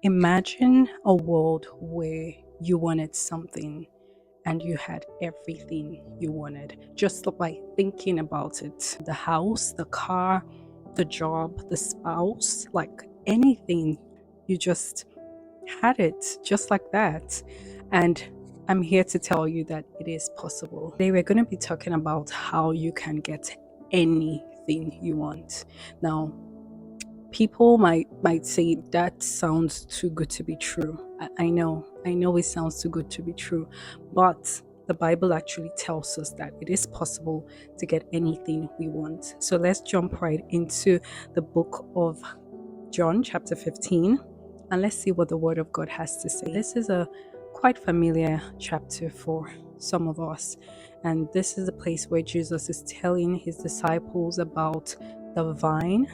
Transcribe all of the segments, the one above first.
Imagine a world where you wanted something and you had everything you wanted, just by thinking about it. The house, the car, the job, the spouse, like anything. You just had it just like that. And I'm here to tell you that it is possible. Today, we're going to be talking about how you can get anything you want. Now, people might say that sounds too good to be true. I know it sounds too good to be true, but the Bible actually tells us that it is possible to get anything we want. So let's jump right into the book of John chapter 15, and let's see what the word of God has to say. This is a quite familiar chapter for some of us, and this is the place where Jesus is telling his disciples about the vine.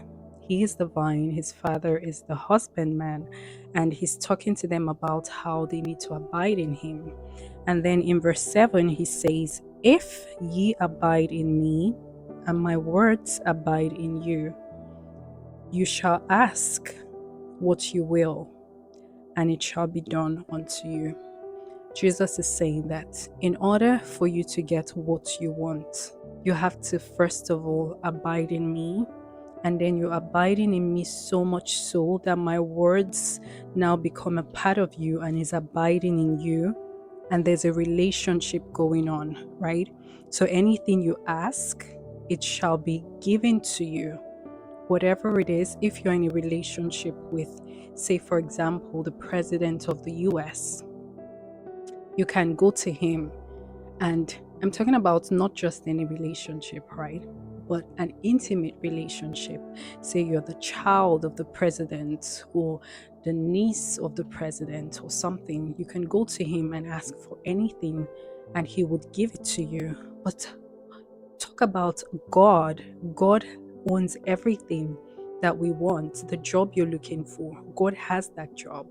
He is the vine, his father is the husbandman, and he's talking to them about how they need to abide in him. And then in verse 7, he says, "If ye abide in me, and my words abide in you, you shall ask what you will, and it shall be done unto you." Jesus is saying that in order for you to get what you want, you have to first of all abide in me, and then you're abiding in me so much so that my words now become a part of you and is abiding in you, and there's a relationship going on, right? So anything you ask, it shall be given to you. Whatever it is, if you're in a relationship with, say, for example, the president of the US, you can go to him, and I'm talking about not just any relationship, right? But an intimate relationship. Say you're the child of the president or the niece of the president or something. You can go to him and ask for anything, and he would give it to you. But talk about God. God owns everything that we want. The job you're looking for, God has that job.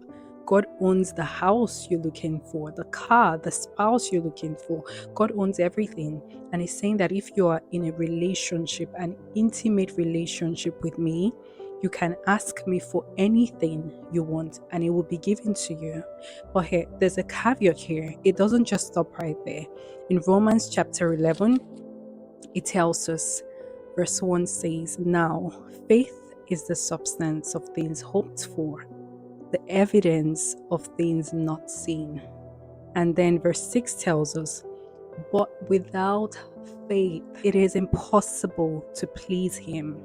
God owns the house you're looking for, the car, the spouse you're looking for. God owns everything. And he's saying that if you are in a relationship, an intimate relationship with me, you can ask me for anything you want and it will be given to you. But here, there's a caveat here. It doesn't just stop right there. In Romans chapter 11, it tells us, verse 1 says, "Now faith is the substance of things hoped for, the evidence of things not seen." And then verse 6 tells us, "But without faith it is impossible to please him.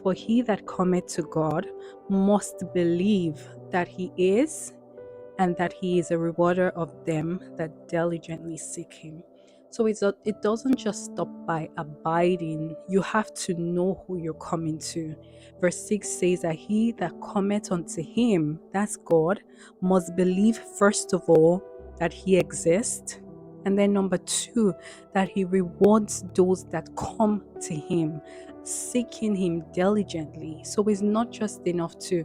For he that cometh to God must believe that he is, and that he is a rewarder of them that diligently seek him." So it doesn't just stop by abiding. You have to know who you're coming to. Verse 6 says that he that cometh unto him, that's God, must believe first of all that he exists. And then number 2, that he rewards those that come to him, seeking him diligently. So it's not just enough to,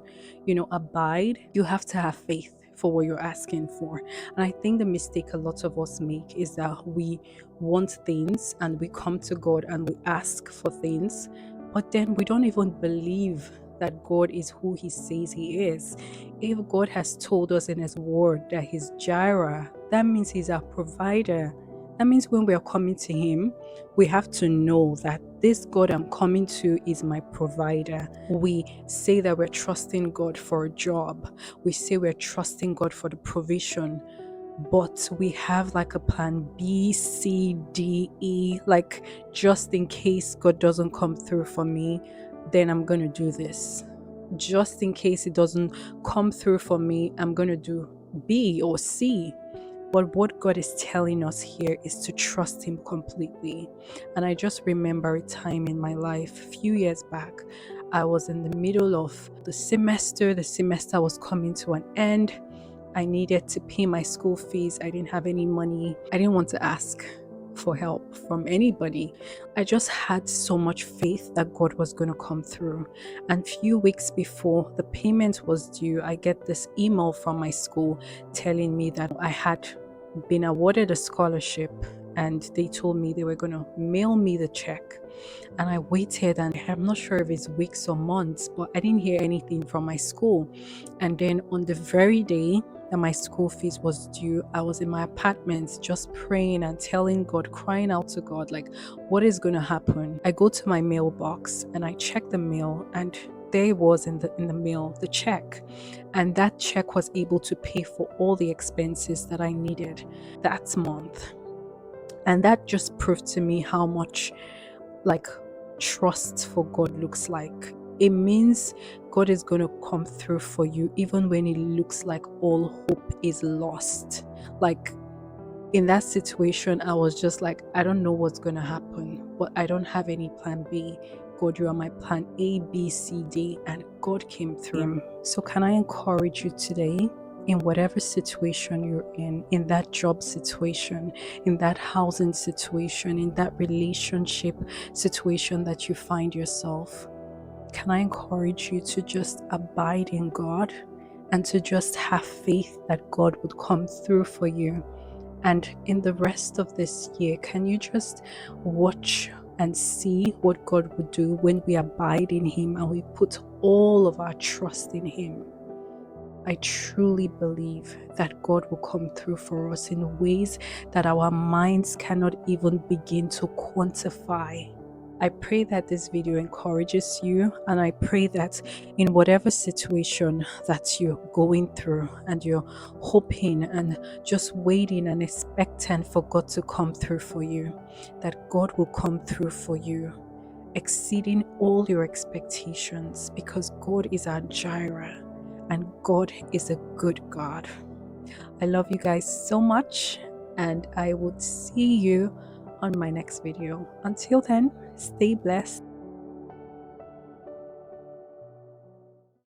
abide. You have to have faith for what you're asking for. And I think the mistake a lot of us make is that we want things and we come to God and we ask for things, but then we don't even believe that God is who he says he is. If God has told us in his word that he's Jireh, that means he's our provider. That means when we are coming to him, we have to know that this God I'm coming to is my provider. We say that we're trusting God for a job. We say we're trusting God for the provision, but we have like a plan B, C, D, E, like just in case God doesn't come through for me, then I'm going to do this. Just in case it doesn't come through for me, I'm going to do B or C. But what God is telling us here is to trust him completely. And I just remember a time in my life, a few years back, I was in the middle of the semester. The semester was coming to an end. I needed to pay my school fees. I didn't have any money. I didn't want to ask for help from anybody. I just had so much faith that God was going to come through. And few weeks before the payment was due, I get this email from my school telling me that I had been awarded a scholarship and they told me they were going to mail me the check. And I waited, and I'm not sure if it's weeks or months, but I didn't hear anything from my school. And then on the very day that my school fees was due, I was in my apartment just praying and telling God, crying out to God, like, what is going to happen? I go to my mailbox and I check the mail, and there it was in the mail, the check. And that check was able to pay for all the expenses that I needed that month. And that just proved to me how much like trust for God looks like. It means God is going to come through for you even when it looks like all hope is lost. Like in that situation, I was just like, I don't know what's going to happen, but I don't have any plan B. God, you are my plan A, B, C, D, and God came through. So, can I encourage you today? In whatever situation you're in that job situation, in that housing situation, in that relationship situation that you find yourself, can I encourage you to just abide in God and to just have faith that God would come through for you? And in the rest of this year, can you just watch and see what God would do when we abide in Him and we put all of our trust in Him? I truly believe that God will come through for us in ways that our minds cannot even begin to quantify. I pray that this video encourages you, and I pray that in whatever situation that you're going through and you're hoping and just waiting and expecting for God to come through for you, that God will come through for you, exceeding all your expectations, because God is our Jireh and God is a good God. I love you guys so much, and I would see you on my next video. Until then, stay blessed.